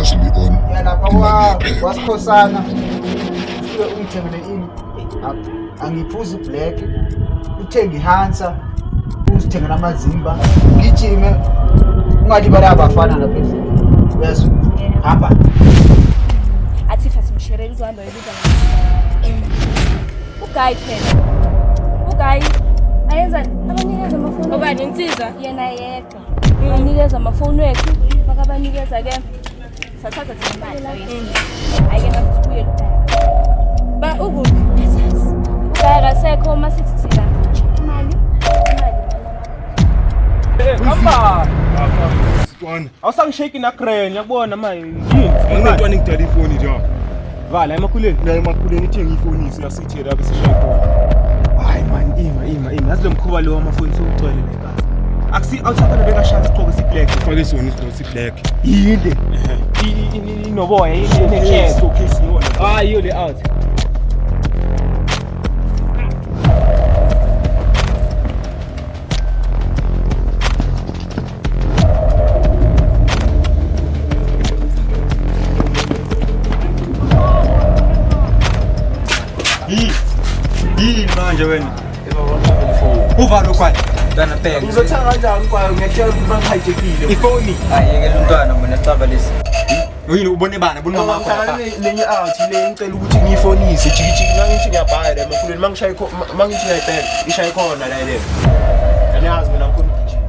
seriously on lapha kwasikhosana ungithengele ini angiphuza iblack uthenge ihansa uzithengela amazimba ngijime ungalibala abafana lapha endlini uyazwa hamba athi fasimsherela uzohamba yokuza uGuy phela uGuy ayenza abanikeza amafoni obani insizwa yena yedwa abanikeza amafoni wethu bakabanikeza ke sathatha imali ayike nasibuye ba ukuphi uGuy akasekho masithi thina imali hamba Sitwana. awusangishake nagreen yakubona ma yini Angintwana ngidala ifoni nje. vala emakhuleni La emakhuleni ithenga ifoni isiyasithela bese shaykhona. hayi man ima yazi lo mkhuba lo wamafoni sowugcwele legazi akusi awuthakana bekashaya isiqoko siblack Ufake sona isiqoko siblack. yinde inoboya yinde nekhezo Okay siyona. hayi yo le out Yini manje wena? Uvalo kwani? Dana bheka. uzothanga kanjani kwayo ngiyatshela ukuthi bangihijackile ifoni Ayeke lo mntwana mina sicaba lesi. Uyini ubone bana buni mama wakho lapha? lenye out le ngicela ukuthi ngiyifonise jikijiki mangithi ngiyabhala la emakhuleni mangishaye mangithi ngiyayibheka ishaye khona la le aniyazi mina ngikhona ukugijima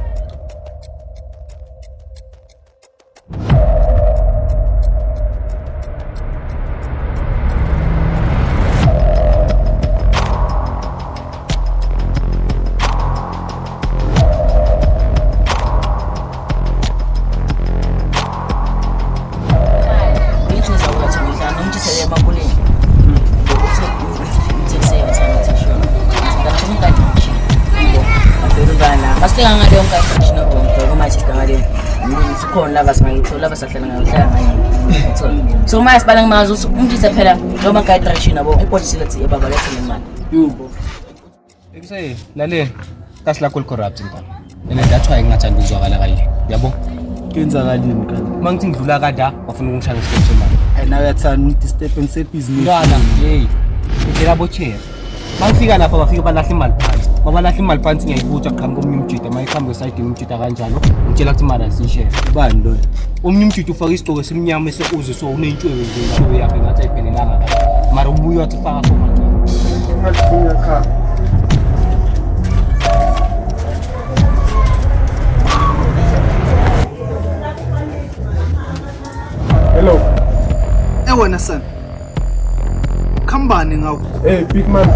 ngaleyo nkathi ngishino bonke manje sihlangane sikhona laba singayithola abasahlala ngayohlala ngayo so manje sibala ngimazi umntise phela noma guide direction abo unkodisilethi baba lethe nemali yubo ekuse lalela kasi lakho corrupt intana ene that's why ngingathanda ukuzwakala kahle yabo kenzakalini kanti mangithi ngidlula kada wafuna ukungishaya ngesikhathi semali nawe yathanda udisturb ngisebusiness ntwana hey ngidela bochair mangifika lapha bafika balahla imali phansi babalahla imali phansi ngiyayibuza qhamuka omunye umjida mayikhambe esayidini umjida kanjalo ngitshela ukuthi imali asishe ubani lo omunye umjida ufaka isigqoko esimnyama eseuze so unentshwebe nje intshwebe yakhe ngathi ayiphelelanga kahle mara ubuye wathi faka khona ngasibuya kha hello wena son khambani ngawo hey big man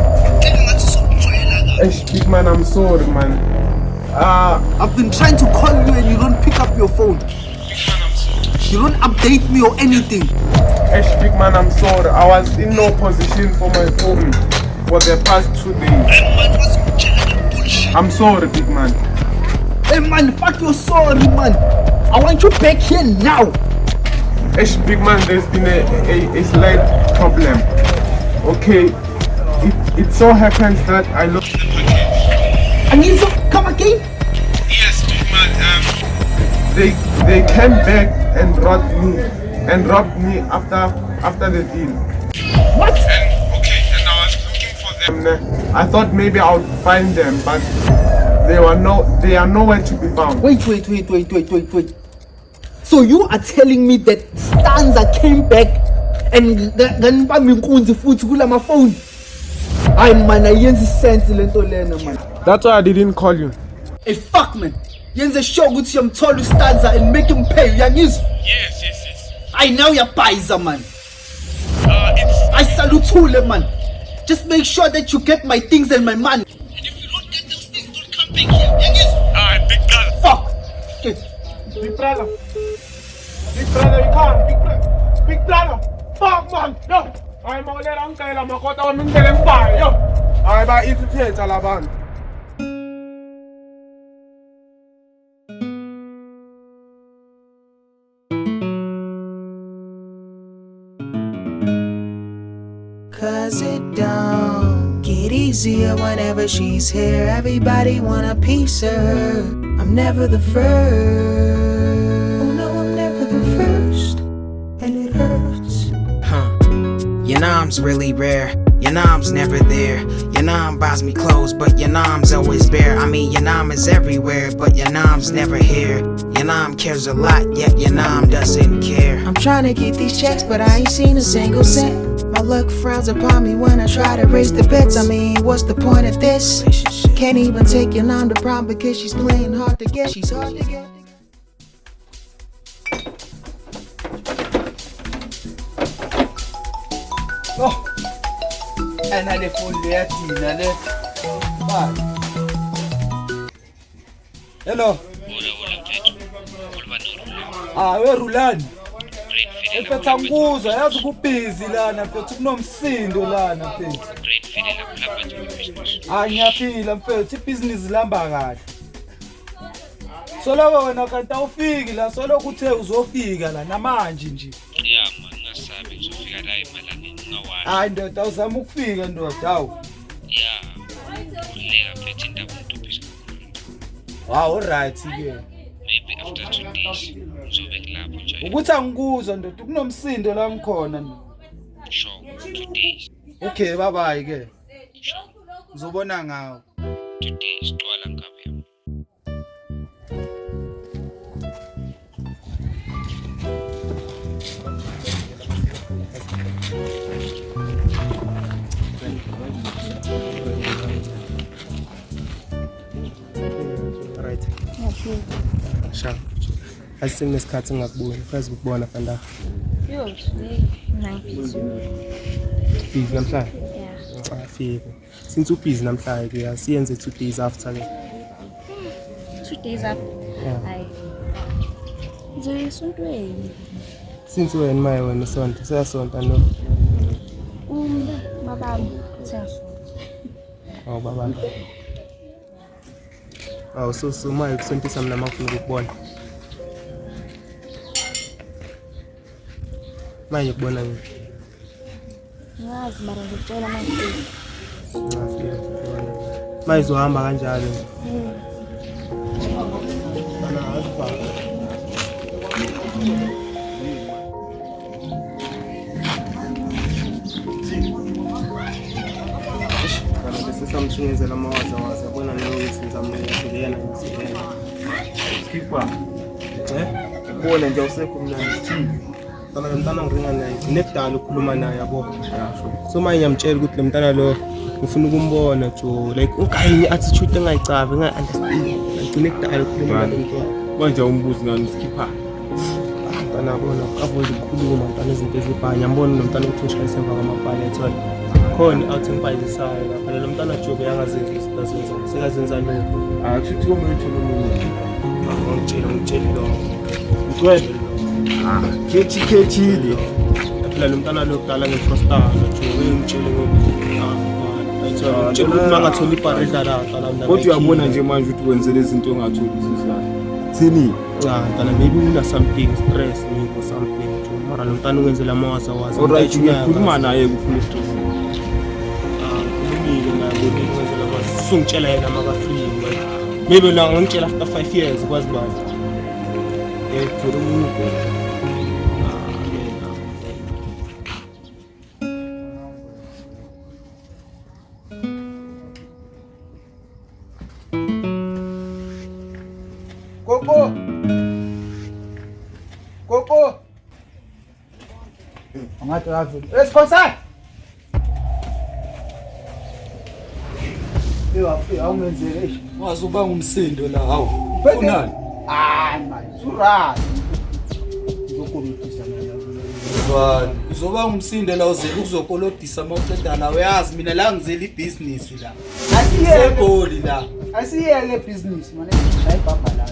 big man, I'm sorry, man. I've been trying to call you and you don't pick up your phone. You don't update me or anything. Big man, I'm sorry. I was in no position for my phone for the past 2 days. I'm sorry, big man. Hey man, fuck your sorry, man. I want you back here now. Big man, there's been a slight problem. Okay. It so happens that I lost the package. And you come again? Yes, big man. They came back and robbed me after the deal. What? And I was looking for them. I thought maybe I would find them, but they are nowhere to be found. Wait. So you are telling me that Stanza came back and then my phone? I'm man, I sense man. That's why I didn't call you. Hey fuck man. Yenze show good to tell Stanza and make him pay. Yes. I know you're Paiza man. I salute you man. Just make sure that you get my things and my money. And if you don't get those things, don't come back here. Yes. Alright, big brother. Fuck. Okay. Big brother, you can't. Big brother. Fuck man. Yo. I'm all that uncle. I'm a quarter of a million fire. Yo. I'm about to eat it, Alaban. Cause it don't get easier whenever she's here. Everybody want a piece of her. I'm never the first. Oh no, I'm never the first. Your mom's really rare. Your mom's never there. Your mom buys me clothes, but your mom's always bare. I mean, your mom is everywhere, but your mom's never here. Your mom cares a lot, yet your mom doesn't care. I'm trying to get these checks, but I ain't seen a single cent. My luck frowns upon me when I try to raise the bets. I mean, what's the point of this? Can't even take your mom to prom because she's playing hard to get. She's hard to get. Oh, anale phone le yathina le. Bye. Hello. We Rulani. Mfethu ngikuzwa yazi kubhizi lana mfethu kunomsindo lana mfethu. Ngiyaphila mfethu ibhizinisi lihamba kahle. Solo wena kanti awufiki la solo kuthe uzofika la namanje nje. Ngingasabi uzofika la emalani ngawazi. Ndoda uzama ukufika ndoda hawu. Kuleka mfethu indaba uMtubisi. Alright ke. Maybe after 2 days uzobe kulapho nje. Ukuthi angikuzwa ndoda kunomsindo la ngikhona. Sure, 2 days. Okay, bye bye ke. Ngizobona ngawo. 2 days twala ngabe. Right. Sha. Asinesikhathi ngakubona. Phezulu ukubona fanda. Yo, nice. Busy namhlanje? Yeah. Afike. Since busy namhlanje ke siyenze 2 days after ke. 2 days after. Hayi. Nje sontweni. Since when my wena sonto siyasonta no. Babami uthenga. Baba. So my ukusontisa mina mafuna ukubona. Manje kubona yini? Ngazi mara ngicela manje. Ngafika. Manje uzohamba kanjalo. Bana asifa. Samsungezela amawaza yabona nokuthi ngizamlengela ngisiyena. Skipper. Ubona nje awusekho mna ngithini. Sana mntana ngiringa naye. Nekudala ukukhuluma naye yabo. So manje ngiyamtshela ukuthi lo mntana lo ngifuna ukumbona jo like ungayini attitude engayicavi enga-understand. Ngigcine kudala ukukhuluma naye mntwana. Manje awumbuzi ngani skipper. Mntana bona avoid ukukhuluma mntana izinto ezibhanya. Ngibona lo mntana ukuthi ushayisa emva kwamabhali ethole. Khona out emphayisisayo lapha lo mntana Jobe yangazenza izinto azenza sekazenza lokho Akuthi komuntu nomuni ngitshela lo uqwele khethile phela lo mntana lo kudala ngefrostar Jobe ngitshele ngokuthi ayithola ngitshela mangathola iparida la mntana kodwa uyabona nje manje ukuthi wenzele izinto ongatholi sisana thini mntana maybe una something stress maybe or something mara lo mntana ungenzela amawaza alright ngikhuluma naye kufuna stress sungitshela yena maka-free maybe la ngangitshela after 5 years kwazi bani ngithola umuntu Gogo angathi avile esikhosana awungenzele wazuba ngumsindo la hawu funani manje surasi uzokolotisa Zwana uzoba ngumsindo la uzela ukuzokolodisa mawuqeda la uyazi mina la ngizela ibhizinisi la asiyegoli la asiyeke business manje shayibamba la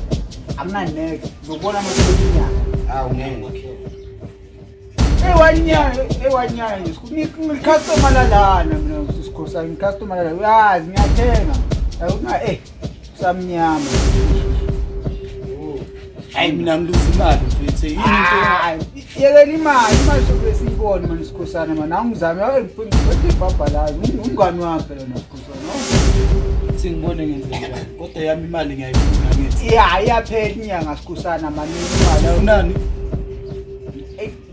akunaneke uzobona amathulunyana awungeke ewanyaya nje customer lalana mina sikhosana customer lalana uyazi ngiyathenga awuna samnyama hayi mina ngiluza imali mfethu yini into yekela imali sobe siyibone manje sikhosana mana angizame ngiphethe ibhabha la umngani wami phela nasikhosana singibone ngenzeka kodwa yami imali ngiyayifuna ngithi iyaphela inyanga sikhosana manje imali funani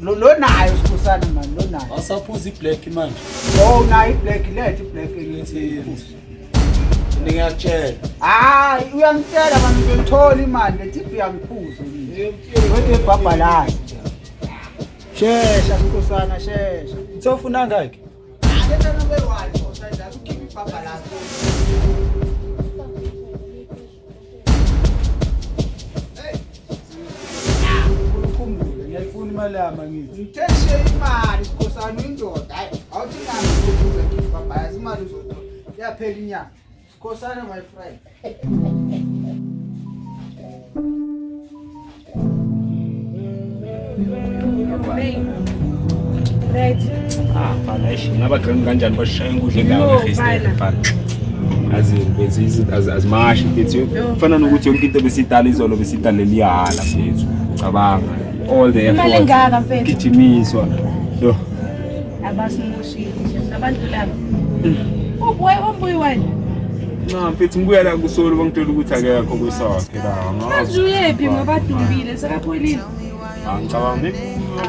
lo nayo sikhosana man lo nayo Asaphuza iblack manje. oh nayo iblack lethe iblack elithi Ngiyakutshela. hayi uyangitshela manje ngiyithola imali lethi uyangiphuza wethe ibhabha layo shesha sikhosana shesha Sofuna ngakhe? akethe number 1 sikhosana ukhipha ibhabha layo Ngiyayifuna imali yami ngithi. ngitheshe imali sikhosana uyindoda hayi awuthi nami ukuza ngikhipha ibhabha yazi imali uzothola yaphela inyanga sikhosana my friend Fana ishi ngabagqina kanjani bashaya inkundla endawo ngeFacetime fana. Azi izinto azimashi mfethu. Kufana nokuthi yonke into besidala izolo besidalela ihala mfethu. Cabanga all the Imali effort. engaka mfethu? Gijimiswa. Yo. Abasimoshile abantu laba. Ubuye ombuyi wena. Na mfethu ngibuya la kusolo bangitshela ukuthi akekho kwesakhe la. Ngazi. Uzuyephi ngoba dumbile sekaphulile. Angicabanga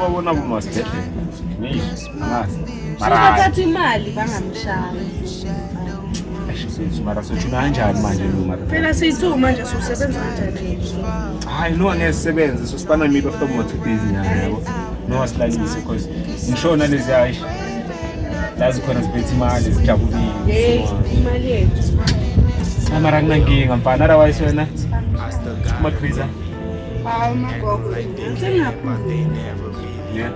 babona kumasibhedlela. Ngazi. Bathatha imali bangamshaya. Mara sothuna kanjani manje lo mara? Phela sithu manje sosebenza kanjani? Hayi no ngiyasebenza so sipana maybe after more 2 days nyanga yabo. No asilalise because ngishona lezi ayish. Lazi khona sibethe imali sijabulile. Imali yethu. Mara nginankinga mfana otherwise wena. Makhriza. Hayi magogo. Sengapha. Yeah.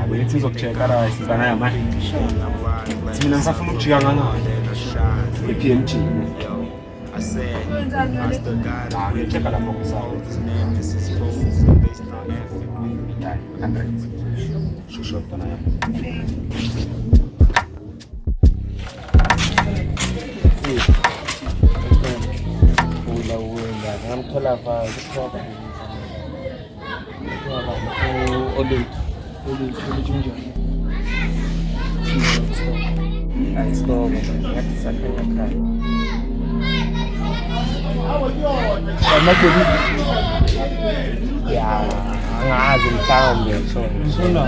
Abe sizokucheka otherwise mfana yama. Mina ngisafuna ukujika ngangani. EPMG. I said, I still got it. Check out kusao. Shusho tana ya. Ula uwenda ngamthola pha kuthaba. Olutho njani? Ayistoko ngathi sakhanya ekhaya. amadolile Ya, angazi mhlawumbe sona.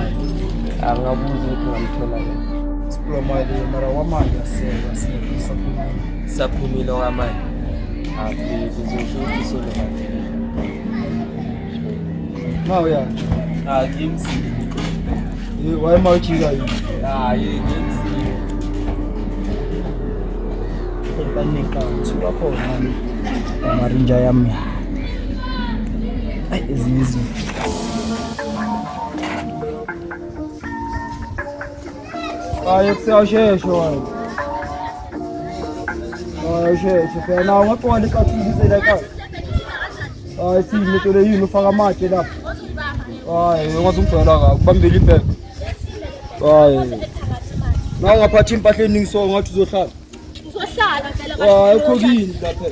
Angabuza ukuthi ngamthola la. sipromali mara wamali aseka siyisa kumali Saphumile ngamanye. Afike uzosho ukuthi solo manje. nawe ya Ngimsi. waye mawujika yini Ngimsi. banika suka khona amarinja yami ay ezinye izinto ayo kusashesha wayo shesha phela nawo ngaqwala iqathulise la ekhaya hayi sinetole yini ufaka amatshe lapha hayi ungaze ungijwayela kabi kubambela impela hayi nawo ngaphathi impahla eningi so ngathi uzohlala Uzohlala phela hayi ukhokini lapha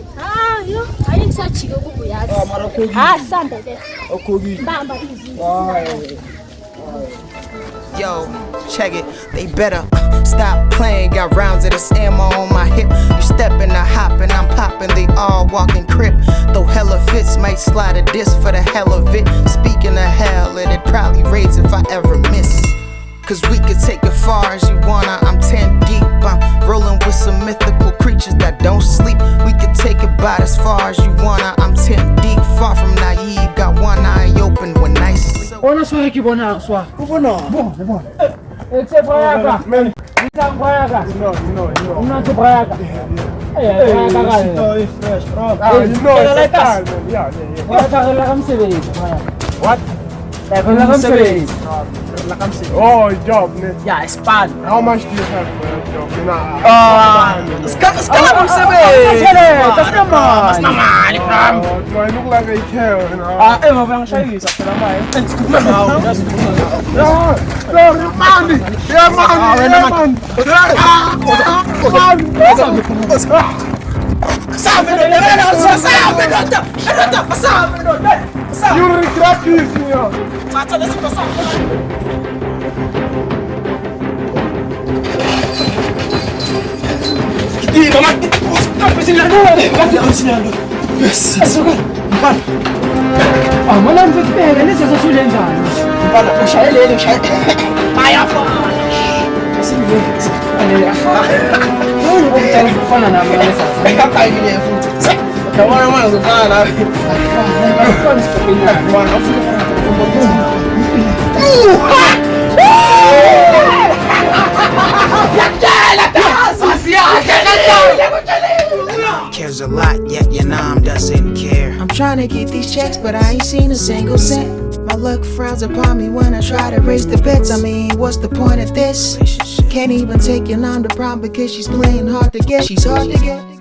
yo hayi ngisajike kubuyazi. mara ukhokini Samba ke. ukhokini Bamba izinto. hayi Yo, check it, they better stop playing. Got rounds of this ammo on my hip. You stepping, I hopping, I'm popping. They all walking crip. Though hella fits, might slide a disc for the hell of it. Speaking of hell, it'd probably raise if I ever miss. Cause we could take it far as you wanna. I'm 10 deep, I'm rolling with some mythical creatures that don't sleep. We could take it about as far as you wanna. I'm 10 deep, far from naive. Got one eye open when I sleep. Bona swa ke bona swa. Bona. Etse brayaka. Nta brayaka. No. Una te brayaka. Hey, fresh, bro. You know it's a style, man. Yeah. What? Oh, job, man. Yeah, it's bad. How much do you have for that job? You know, do I look like I care? You You regret this, you know. Mana mfike nisizosulenza. ushayelele ayafana Kufana nami yalesazi. akayile futhi yabona manje ufana nawe Cares a lot, yet your mom doesn't care. I'm trying to get these checks, but I ain't seen a single cent. My luck frowns upon me when I try to raise the bets. I mean, what's the point of this? Can't even take your mom to prom because she's playing hard to get. She's hard to get.